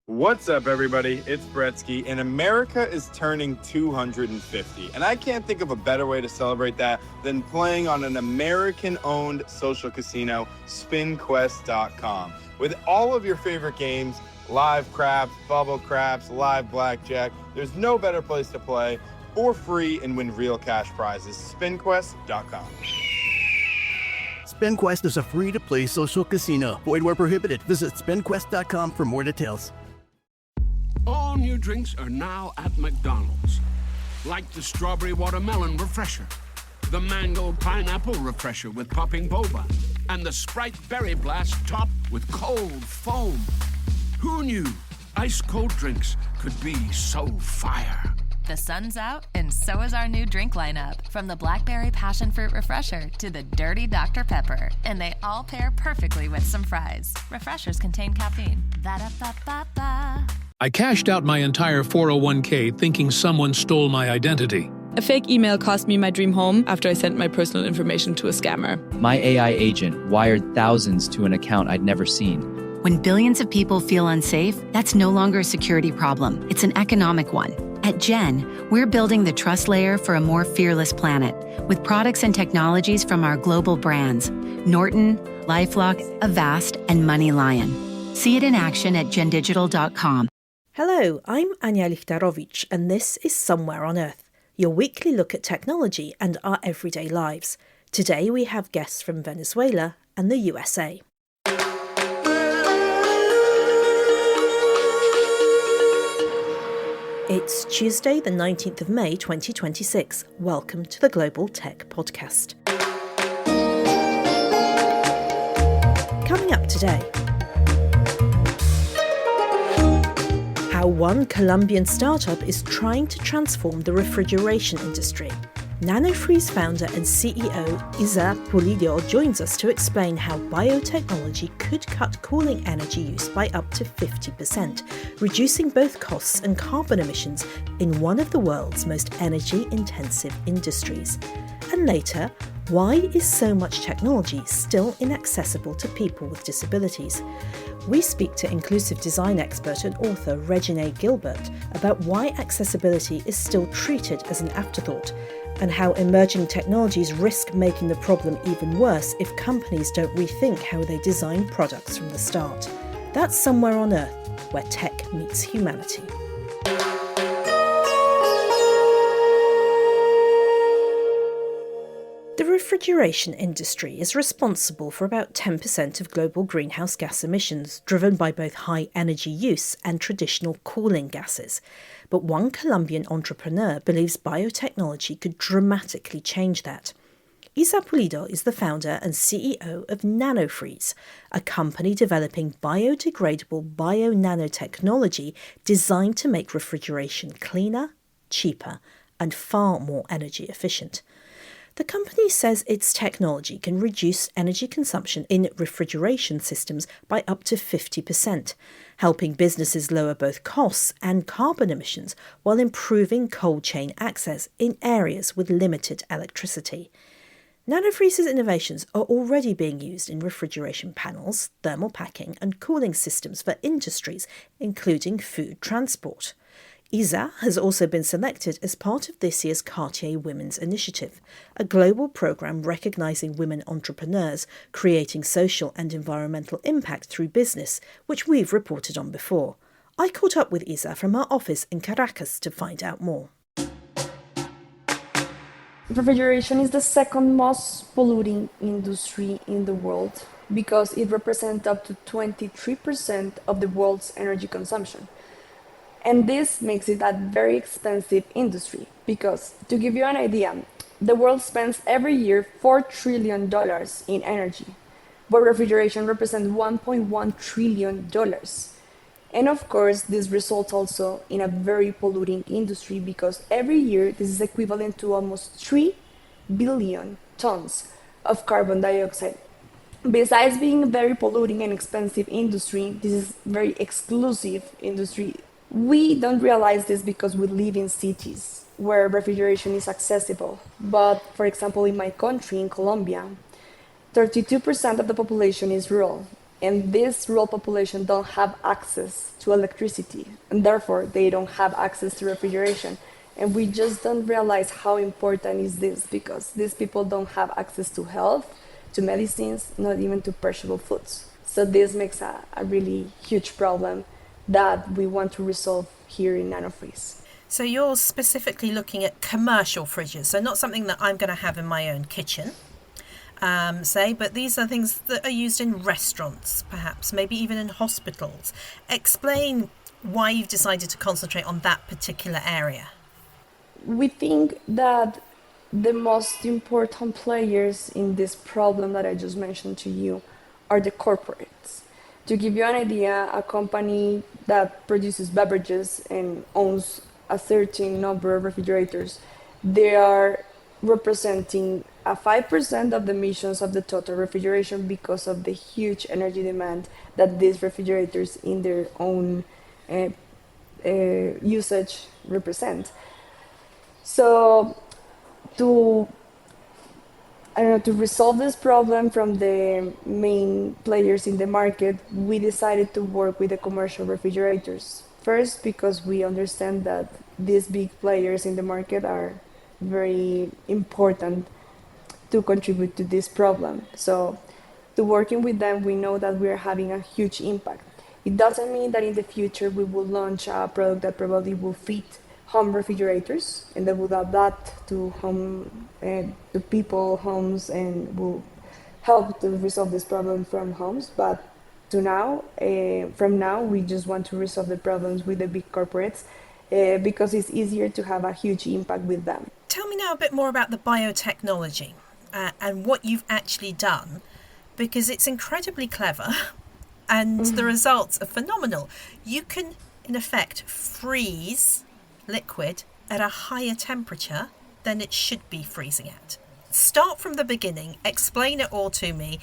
What's up, everybody? It's Bretsky, and America is turning 250. And I can't think of a better way to celebrate that than playing on an American-owned social casino, SpinQuest.com. With all of your favorite games, live craps, bubble craps, live blackjack, there's no better place to play for free and win real cash prizes. SpinQuest.com. SpinQuest is a free-to-play social casino. Void where prohibited. Visit SpinQuest.com for more details. All new drinks are now at McDonald's. Like the strawberry watermelon refresher, the mango pineapple refresher with popping boba, and the Sprite berry blast topped with cold foam. Who knew ice cold drinks could be so fire? The sun's out, and so is our new drink lineup. From the Blackberry Passion Fruit Refresher to the Dirty Dr. Pepper. And they all pair perfectly with some fries. Refreshers contain caffeine. Ba-da-ba-ba-ba. I cashed out my entire 401k thinking someone stole my identity. A fake email cost me my dream home after I sent my personal information to a scammer. My AI agent wired thousands to an account I'd never seen. When billions of people feel unsafe, that's no longer a security problem. It's an economic one. At Gen, we're building the trust layer for a more fearless planet with products and technologies from our global brands, Norton, LifeLock, Avast, and MoneyLion. See it in action at gendigital.com. Hello, I'm Ania Lichtarowicz, and this is Somewhere on Earth, your weekly look at technology and our everyday lives. Today we have guests from Venezuela and the USA. It's Tuesday, the 19th of May 2026. Welcome to the Global Tech Podcast. Coming up today, how one Colombian startup is trying to transform the refrigeration industry. NanoFreeze founder and CEO Isabel Pulido joins us to explain how biotechnology could cut cooling energy use by up to 50%, reducing both costs and carbon emissions in one of the world's most energy-intensive industries. And later, why is so much technology still inaccessible to people with disabilities? We speak to inclusive design expert and author Regine Gilbert about why accessibility is still treated as an afterthought, and how emerging technologies risk making the problem even worse if companies don't rethink how they design products from the start. That's Somewhere on Earth, where tech meets humanity. The refrigeration industry is responsible for about 10% of global greenhouse gas emissions, driven by both high energy use and traditional cooling gases. But one Colombian entrepreneur believes biotechnology could dramatically change that. Isabel Pulido is the founder and CEO of NanoFreeze, a company developing biodegradable bio-nanotechnology designed to make refrigeration cleaner, cheaper, and far more energy efficient. The company says its technology can reduce energy consumption in refrigeration systems by up to 50%, helping businesses lower both costs and carbon emissions while improving cold chain access in areas with limited electricity. NanoFreeze's innovations are already being used in refrigeration panels, thermal packing, and cooling systems for industries, including food transport. Isa has also been selected as part of this year's Cartier Women's Initiative, a global programme recognising women entrepreneurs creating social and environmental impact through business, which we've reported on before. I caught up with Isa from her office in Caracas to find out more. Refrigeration is the second most polluting industry in the world because it represents up to 23% of the world's energy consumption. And this makes it a very expensive industry because, to give you an idea, the world spends every year $4 trillion in energy, but refrigeration represents $1.1 trillion. And of course, this results also in a very polluting industry because every year this is equivalent to almost 3 billion tons of carbon dioxide. Besides being a very polluting and expensive industry, this is a very exclusive industry. We don't realize this because we live in cities where refrigeration is accessible. But, for example, in my country, in Colombia, 32% of the population is rural. And this rural population don't have access to electricity, and therefore they don't have access to refrigeration. And we just don't realize how important is this, because these people don't have access to health, to medicines, not even to perishable foods. So this makes a really huge problem that we want to resolve here in NanoFreeze. So you're specifically looking at commercial fridges, so not something that I'm going to have in my own kitchen, but these are things that are used in restaurants, perhaps, maybe even in hospitals. Explain why you've decided to concentrate on that particular area. We think that the most important players in this problem that I just mentioned to you are the corporates. To give you an idea, a company that produces beverages and owns a certain number of refrigerators, they are representing a 5% of the emissions of the total refrigeration because of the huge energy demand that these refrigerators in their own usage represent. So to resolve this problem from the main players in the market, we decided to work with the commercial refrigerators. First, because we understand that these big players in the market are very important to contribute to this problem. So to working with them, we know that we are having a huge impact. It doesn't mean that in the future we will launch a product that probably will fit home refrigerators and that will adapt to to people homes and will help to resolve this problem from homes. But from now, we just want to resolve the problems with the big corporates because it's easier to have a huge impact with them. Tell me now a bit more about the biotechnology and what you've actually done, because it's incredibly clever and the results are phenomenal. You can, in effect, freeze liquid at a higher temperature than it should be freezing at. Start from the beginning, explain it all to me,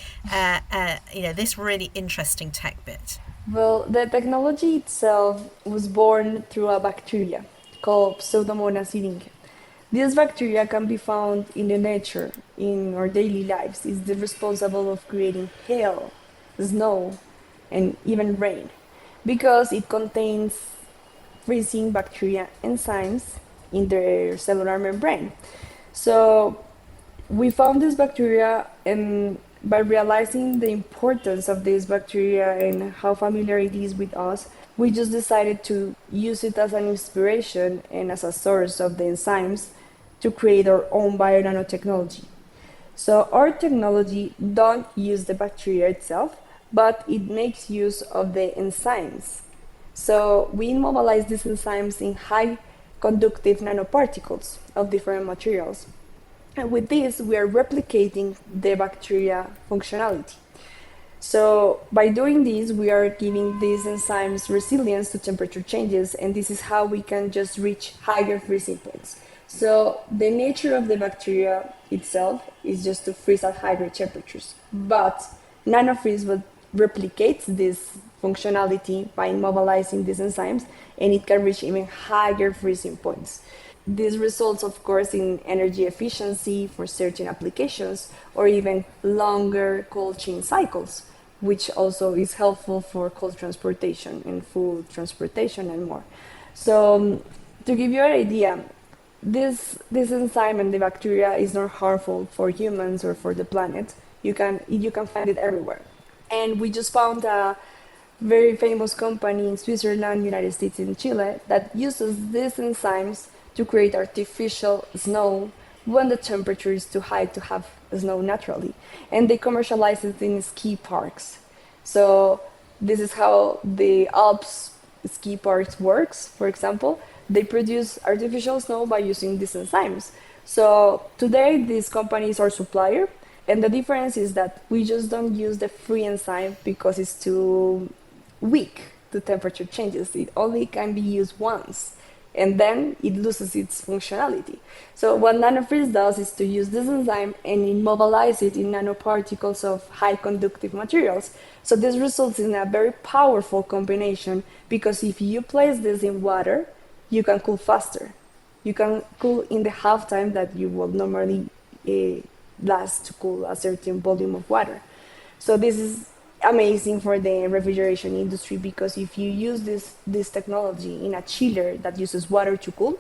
this really interesting tech bit. Well, the technology itself was born through a bacteria called Pseudomonas syringae. This bacteria can be found in the nature, in our daily lives. It's responsible of creating hail, snow, and even rain, because it contains freezing bacteria enzymes in their cellular membrane. So we found this bacteria, and by realizing the importance of this bacteria and how familiar it is with us, we just decided to use it as an inspiration and as a source of the enzymes to create our own bio-nanotechnology. So our technology don't use the bacteria itself, but it makes use of the enzymes. So we immobilize these enzymes in high conductive nanoparticles of different materials. And with this, we are replicating the bacteria functionality. So by doing this, we are giving these enzymes resilience to temperature changes, and this is how we can just reach higher freezing points. So the nature of the bacteria itself is just to freeze at higher temperatures. But NanoFreeze replicates this functionality by immobilizing these enzymes, and it can reach even higher freezing points. This results, of course, in energy efficiency for certain applications, or even longer cold chain cycles, which also is helpful for cold transportation and food transportation and more. So to give you an idea, this enzyme and the bacteria is not harmful for humans or for the planet. You can find it everywhere. And we just found a very famous company in Switzerland, United States, and Chile that uses these enzymes to create artificial snow when the temperature is too high to have snow naturally. And they commercialize it in ski parks. So this is how the Alps ski parks works, for example. They produce artificial snow by using these enzymes. So today, this company is our supplier. And the difference is that we just don't use the free enzyme because it's too weak to temperature changes. It only can be used once, and then it loses its functionality. So what NanoFreeze does is to use this enzyme and immobilize it in nanoparticles of high conductive materials. So this results in a very powerful combination, because if you place this in water, you can cool faster. You can cool in the half time that you will normally last to cool a certain volume of water. So this is amazing for the refrigeration industry, because if you use this technology in a chiller that uses water to cool,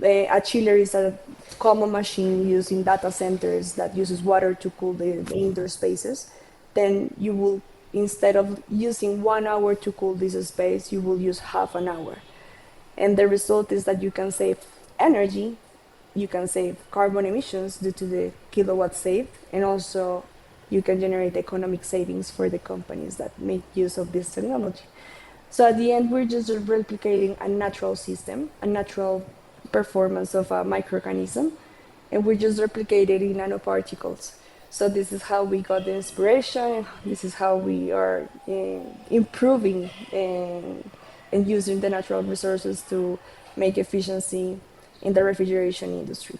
a chiller is a common machine used in data centers that uses water to cool the indoor spaces. Then you will, instead of using 1 hour to cool this space, you will use half an hour. And the result is that you can save energy, you can save carbon emissions due to the kilowatts saved, and also you can generate economic savings for the companies that make use of this technology. So at the end, we're just replicating a natural system, a natural performance of a microorganism, and we just replicated in nanoparticles. So this is how we got the inspiration. This is how we are improving and using the natural resources to make efficiency in the refrigeration industry.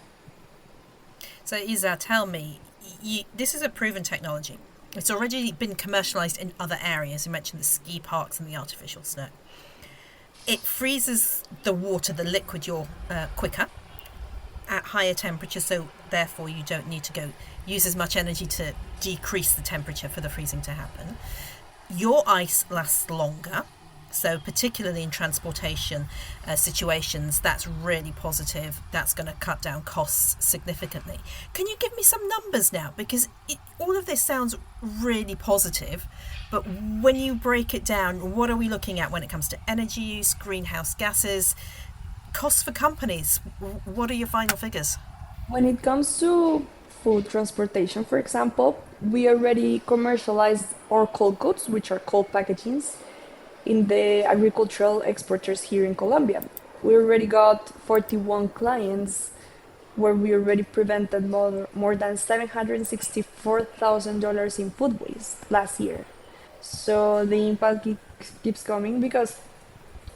So Isa, tell me, this is a proven technology. It's already been commercialized in other areas. You mentioned the ski parks and the artificial snow. It freezes the water, the liquid, quicker at higher temperature, so therefore you don't need to use as much energy to decrease the temperature for the freezing to happen. Your ice lasts longer, so particularly in transportation situations, that's really positive. That's going to cut down costs significantly. Can you give me some numbers now? Because all of this sounds really positive, but when you break it down, what are we looking at when it comes to energy use, greenhouse gases, costs for companies? What are your final figures? When it comes to food transportation, for example, we already commercialized our cold goods, which are cold packagings, in the agricultural exporters here in Colombia. We already got 41 clients where we already prevented more than $764,000 in food waste last year. So the impact keeps coming because,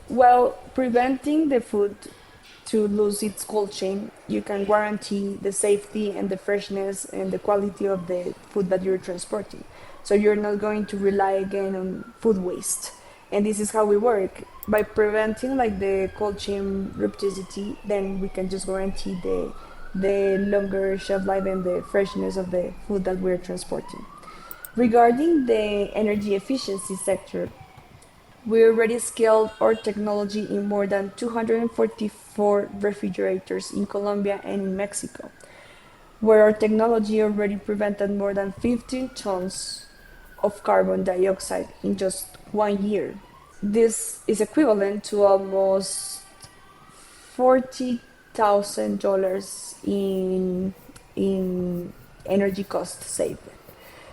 well, preventing the food to lose its cold chain, you can guarantee the safety and the freshness and the quality of the food that you're transporting. So you're not going to rely again on food waste. And this is how we work. By preventing like the cold chain rupticity, then we can just guarantee the longer shelf life and the freshness of the food that we're transporting. Regarding the energy efficiency sector, we already scaled our technology in more than 244 refrigerators in Colombia and in Mexico, where our technology already prevented more than 15 tons of carbon dioxide in just 1 year. This is equivalent to almost $40,000 in energy cost saved.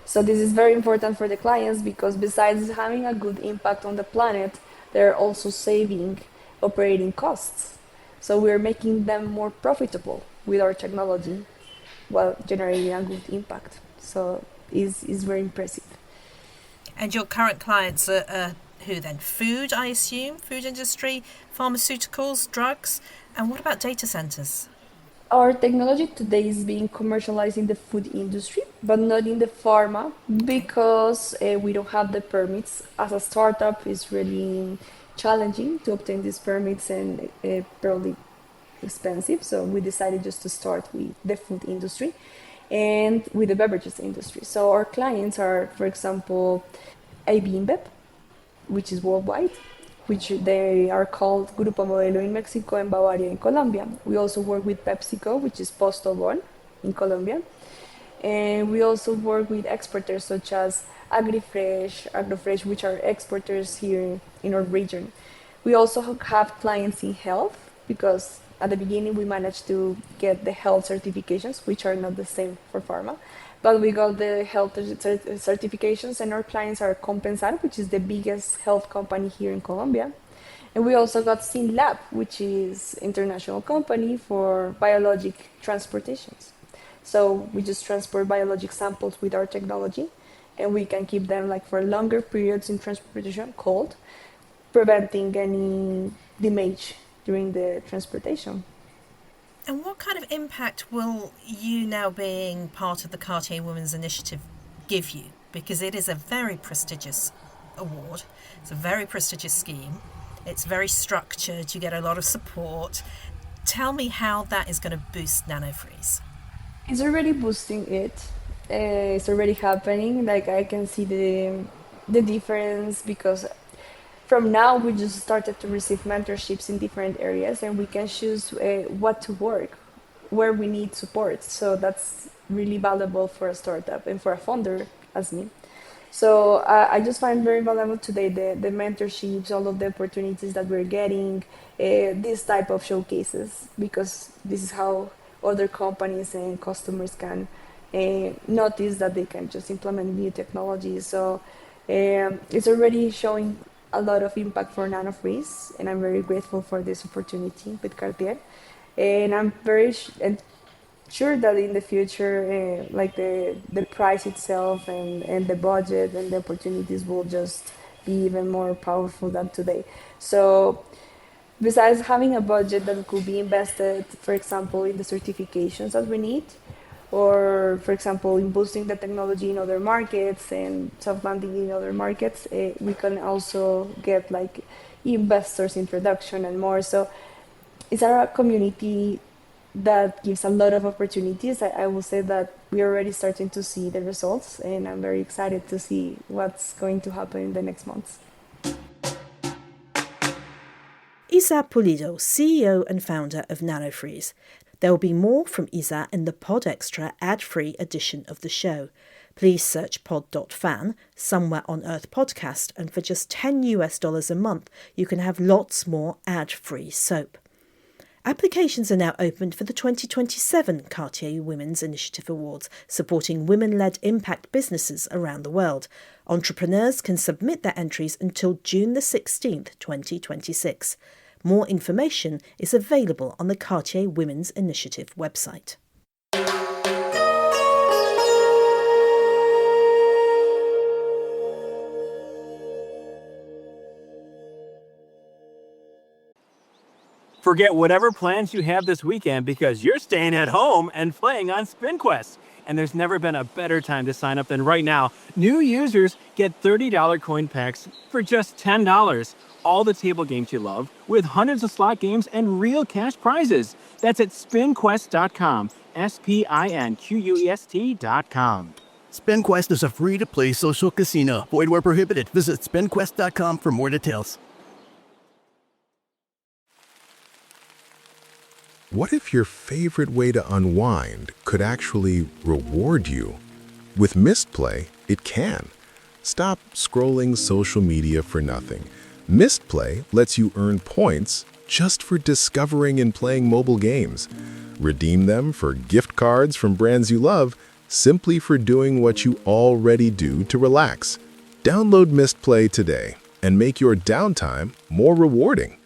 So this is very important for the clients because besides having a good impact on the planet, they're also saving operating costs. So we're making them more profitable with our technology while generating a good impact. So it's very impressive. And your current clients are who then? Food, I assume? Food industry, pharmaceuticals, drugs? And what about data centers? Our technology today is being commercialized in the food industry, but not in the pharma because we don't have the permits. As a startup, it's really challenging to obtain these permits and probably expensive. So we decided just to start with the food industry and with the beverages industry. So our clients are, for example, AB InBev, which is worldwide, which they are called Grupo Modelo in Mexico and Bavaria in Colombia. We also work with PepsiCo, which is Postobon in Colombia. And we also work with exporters such as AgroFresh, which are exporters here in our region. We also have clients in health because at the beginning we managed to get the health certifications, which are not the same for pharma. But we got the health certifications, and our clients are Compensar, which is the biggest health company here in Colombia. And we also got SynLab, which is international company for biologic transportations. So we just transport biologic samples with our technology, and we can keep them like for longer periods in transportation cold, preventing any damage during the transportation. And what kind of impact will you now being part of the Cartier Women's Initiative give you? Because it is a very prestigious award. It's a very prestigious scheme. It's very structured. You get a lot of support. Tell me how that is going to boost NanoFreeze. It's already boosting it. It's already happening. Like I can see the difference, because from now we just started to receive mentorships in different areas, and we can choose what to work, where we need support. So that's really valuable for a startup and for a founder as me. So I just find very valuable today the mentorships, all of the opportunities that we're getting, this type of showcases, because this is how other companies and customers can notice that they can just implement new technologies. So it's already showing a lot of impact for NanoFreeze, and I'm very grateful for this opportunity with Cartier. And I'm sure that in the future, like the price itself and the budget and the opportunities will just be even more powerful than today. So besides having a budget that could be invested, for example, in the certifications that we need, or for example, in boosting the technology in other markets and soft landing in other markets, we can also get like investors introduction and more. So it's a community that gives a lot of opportunities. I will say that we're already starting to see the results, and I'm very excited to see what's going to happen in the next months. Isabel Pulido, CEO and founder of NanoFreeze. There will be more from Isa in the Pod Extra ad-free edition of the show. Please search pod.fan somewhere on Earth Podcast, and for just $10 a month, you can have lots more ad-free soap. Applications are now opened for the 2027 Cartier Women's Initiative Awards, supporting women-led impact businesses around the world. Entrepreneurs can submit their entries until June the 16th, 2026. More information is available on the Cartier Women's Initiative website. Forget whatever plans you have this weekend because you're staying at home and playing on SpinQuest. And there's never been a better time to sign up than right now. New users get $30 coin packs for just $10. All the table games you love, with hundreds of slot games and real cash prizes. That's at spinquest.com. SPINQUEST.com. SpinQuest is a free-to-play social casino. Void where prohibited. Visit spinquest.com for more details. What if your favorite way to unwind could actually reward you? With Mistplay, it can. Stop scrolling social media for nothing. Mistplay lets you earn points just for discovering and playing mobile games. Redeem them for gift cards from brands you love, simply for doing what you already do to relax. Download Mistplay today and make your downtime more rewarding.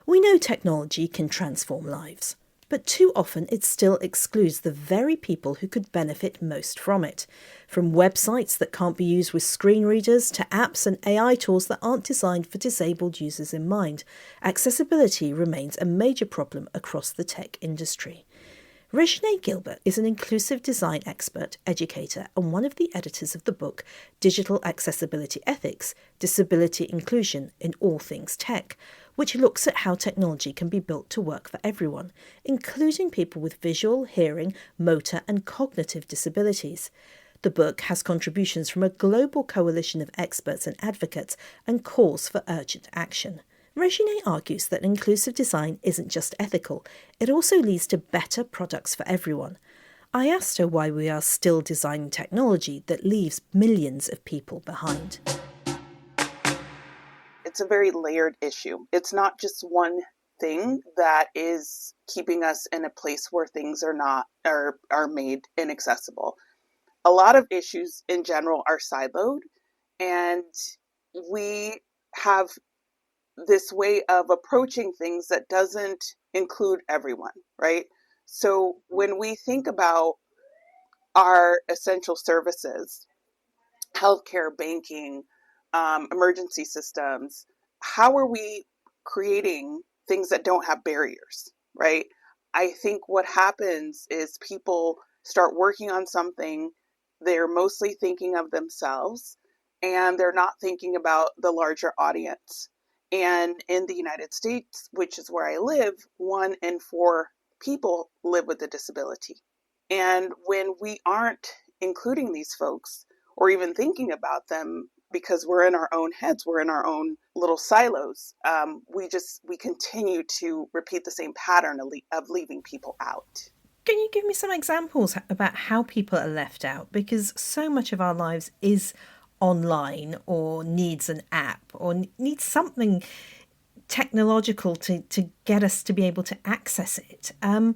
We know technology can transform lives, but too often it still excludes the very people who could benefit most from it. From websites that can't be used with screen readers to apps and AI tools that aren't designed for disabled users in mind, accessibility remains a major problem across the tech industry. Regine Gilbert is an inclusive design expert, educator, and one of the editors of the book Digital Accessibility Ethics, Disability Inclusion in All Things Tech, which looks at how technology can be built to work for everyone, including people with visual, hearing, motor, and cognitive disabilities. The book has contributions from a global coalition of experts and advocates and calls for urgent action. Regine argues that inclusive design isn't just ethical, it also leads to better products for everyone. I asked her why we are still designing technology that leaves millions of people behind. It's a very layered issue. It's not just one thing that is keeping us in a place where things are made inaccessible. A lot of issues in general are siloed, and we have this way of approaching things that doesn't include everyone, right? So when we think about our essential services, healthcare, banking, emergency systems, how are we creating things that don't have barriers, right? I think what happens is people start working on something, they're mostly thinking of themselves, and they're not thinking about the larger audience. And in the United States, which is where I live, 1 in 4 people live with a disability. And when we aren't including these folks, or even thinking about them because we're in our own heads, we're in our own little silos. We continue to repeat the same pattern of leaving people out. Can you give me some examples about how people are left out? Because so much of our lives is online or needs an app or needs something technological to get us to be able to access it. Can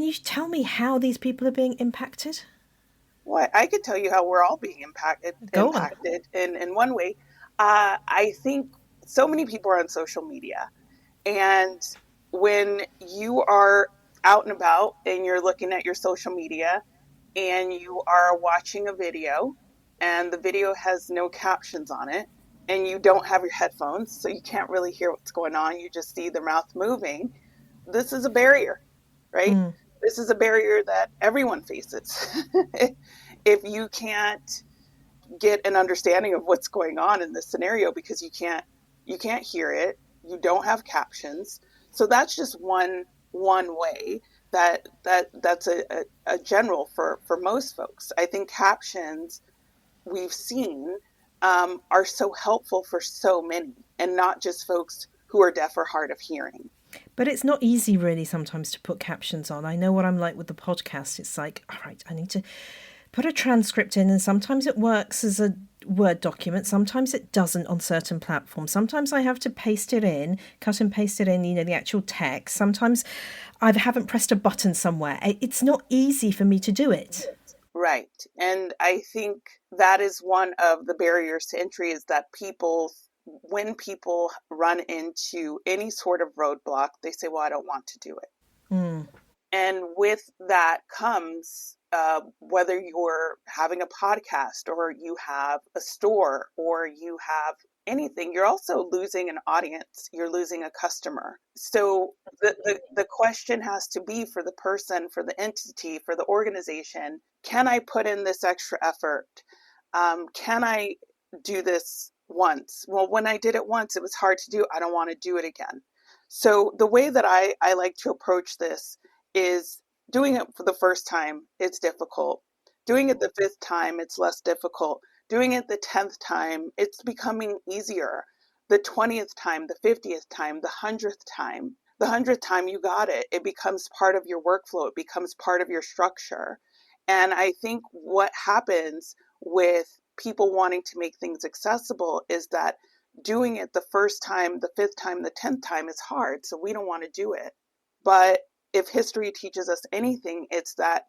you tell me how these people are being impacted? Well, I could tell you how we're all being impacted in one way. I think so many people are on social media, and when you are out and about and you're looking at your social media and you are watching a video and the video has no captions on it and you don't have your headphones, so you can't really hear what's going on, you just see the mouth moving, this is a barrier, right? This is a barrier that everyone faces. If you can't get an understanding of what's going on in this scenario because you can't hear it, you don't have captions. So that's just one way that's a general for most folks. I think captions we've seen are so helpful for so many, and not just folks who are deaf or hard of hearing. But it's not easy really sometimes to put captions on. I know what I'm like with the podcast. It's like, all right, I need to put a transcript in, and sometimes it works as a Word document. Sometimes it doesn't on certain platforms. Sometimes I have to paste it in, cut and paste it in, the actual text. Sometimes I haven't pressed a button somewhere. It's not easy for me to do it. Right. And I think that is one of the barriers to entry, is that when people run into any sort of roadblock, they say, well, I don't want to do it. And with that comes, whether you're having a podcast or you have a store or you have anything, you're also losing an audience, you're losing a customer. So the question has to be for the person, for the entity, for the organization, can I put in this extra effort? Can I do this once? Well, when I did it once, it was hard to do. I don't want to do it again. So the way that I like to approach this is doing it for the first time, it's difficult. Doing it the 5th time, it's less difficult. Doing it the 10th time, it's becoming easier. The 20th time, the 50th time, the 100th time. The 100th time you got it. It becomes part of your workflow. It becomes part of your structure. And I think what happens with people wanting to make things accessible is that doing it the 1st time, the 5th time, the 10th time is hard. So we don't want to do it. But if history teaches us anything, it's that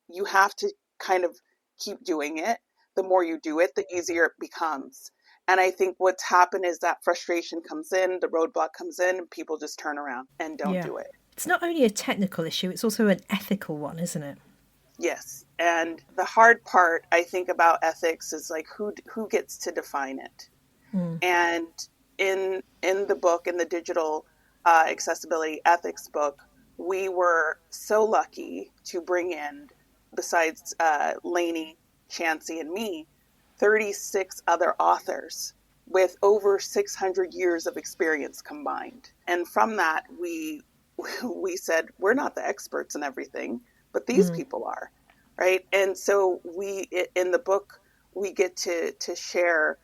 you have to kind of keep doing it. The more you do it, the easier it becomes. And I think what's happened is that frustration comes in, the roadblock comes in, and people just turn around and don't do it. It's not only a technical issue, it's also an ethical one, isn't it? Yes. And the hard part, I think, about ethics is like who gets to define it. And in the book, in the digital accessibility ethics book, we were so lucky to bring in, besides Lainey, Chancey, and me, 36 other authors with over 600 years of experience combined. And from that, we said, we're not the experts in everything, but these people are, right? And so in the book, we get to share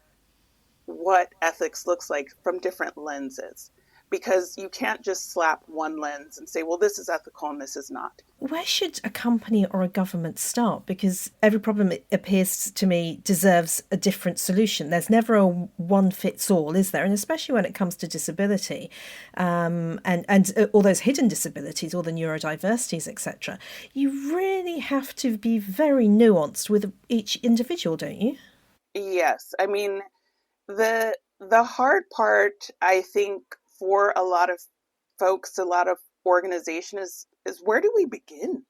what ethics looks like from different lenses. Because you can't just slap one lens and say, well, this is ethical and this is not. Where should a company or a government start? Because every problem, it appears to me, deserves a different solution. There's never a one fits all, is there? And especially when it comes to disability and all those hidden disabilities, all the neurodiversities, etc. You really have to be very nuanced with each individual, don't you? Yes. I mean, the hard part, I think, for a lot of folks, a lot of organizations is where do we begin?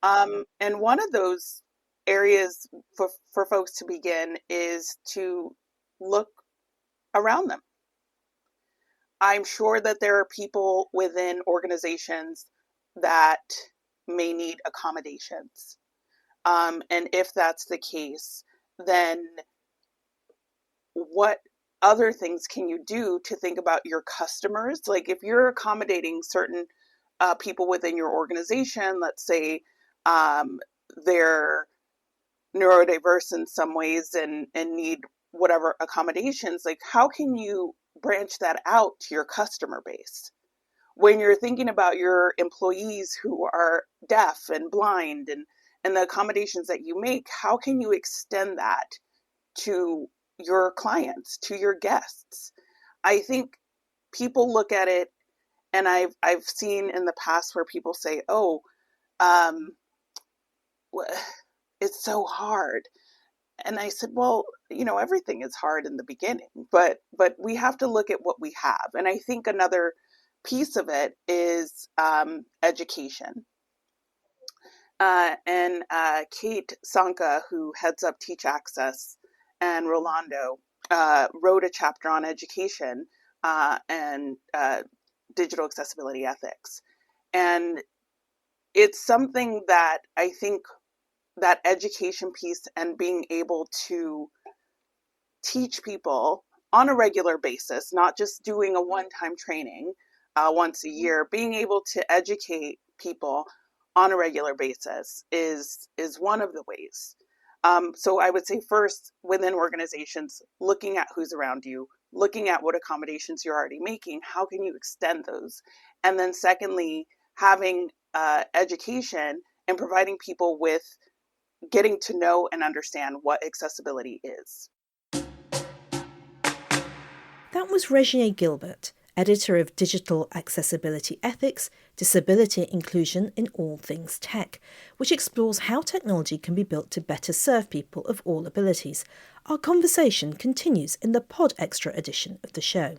And one of those areas for folks to begin is to look around them. I'm sure that there are people within organizations that may need accommodations. And if that's the case, then what other things can you do to think about your customers? Like if you're accommodating certain people within your organization, let's say they're neurodiverse in some ways and need whatever accommodations, like how can you branch that out to your customer base? When you're thinking about your employees who are deaf and blind and the accommodations that you make, how can you extend that to your clients, to your guests? I think people look at it, and I've seen in the past where people say, "Oh, it's so hard," and I said, "Well, everything is hard in the beginning, but we have to look at what we have." And I think another piece of it is education. And Kate Sanka, who heads up Teach Access, and Rolando wrote a chapter on education and digital accessibility ethics. And it's something that I think that education piece and being able to teach people on a regular basis, not just doing a one-time training once a year, being able to educate people on a regular basis is one of the ways. So I would say first, within organizations, looking at who's around you, looking at what accommodations you're already making, how can you extend those? And then secondly, having education and providing people with getting to know and understand what accessibility is. That was Regine Gilbert, editor of Digital Accessibility Ethics, Disability Inclusion in All Things Tech, which explores how technology can be built to better serve people of all abilities. Our conversation continues in the Pod Extra edition of the show.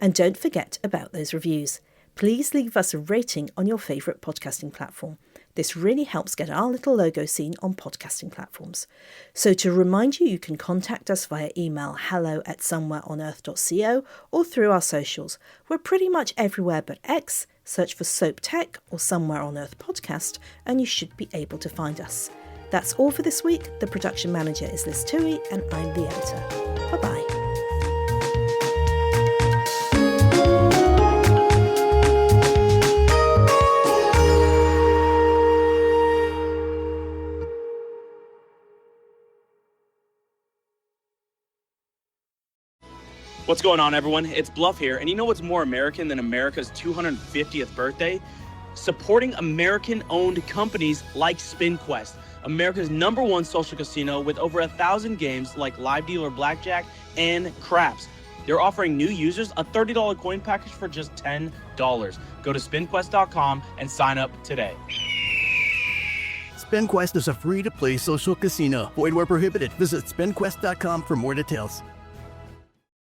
And don't forget about those reviews. Please leave us a rating on your favourite podcasting platform. This really helps get our little logo seen on podcasting platforms. So to remind you, you can contact us via email hello@somewhereonearth.co or through our socials. We're pretty much everywhere but X. Search for Soap Tech or Somewhere on Earth podcast and you should be able to find us. That's all for this week. The production manager is Liz Tuohy and I'm the editor. Bye-bye. What's going on, everyone? It's Bluff here, and you know what's more American than America's 250th birthday? Supporting American-owned companies like SpinQuest, America's #1 social casino with over 1,000 games like Live Dealer Blackjack and Craps. They're offering new users a $30 coin package for just $10. Go to spinquest.com and sign up today. SpinQuest is a free-to-play social casino. Void where prohibited. Visit spinquest.com for more details.